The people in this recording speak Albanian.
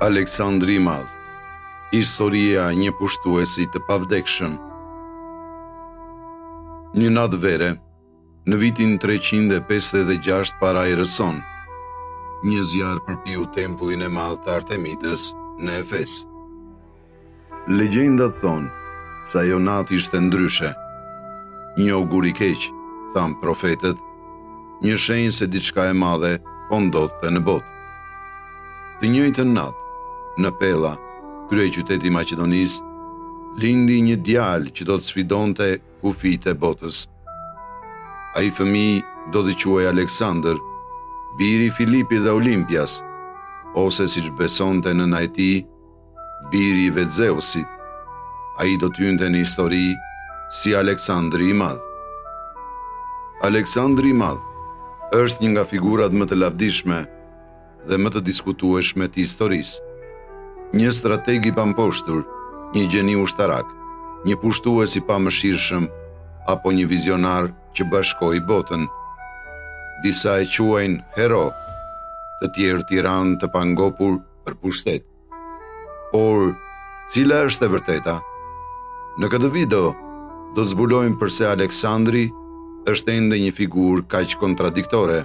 Aleksandri i Madh, historia e një pushtuesi të pavdekshëm. Një natë vere, në vitin 356 para erëson, një zjarr përpiu tempullin e madh të Artemitës në Efes. Legjendat thonë se ajo natë ishte ndryshe. Një augur i keq, thanë profetët, një shenjë se diçka e madhe po ndodhte në botë. Të njëjtën natë, në Pella, kryeqyteti i Maqedonisë, lindi një djalë që do të sfidonte kufijtë e botës. Ai fëmijë do t'i quajë Aleksandër, biri i Filipit dhe Olimpias, ose siç besonte nëna e tij, biri i vet Zeusit. Ai do t'hynte në histori si Aleksandri i Madh. Aleksandri i Madh është një nga figurat më të lavdishme dhe më të diskutueshme të historisë. Një strateg i pamposhtur, një gjeni ushtarak, një pushtues i pamëshirshëm apo një vizionar që bashkoi botën. Disa e quajnë hero, të tjerë tiranë të pangopur për pushtet. Por, cila është e vërteta? Në këtë video do zbulojmë përse Aleksandri është ende një figurë kaq kontradiktore.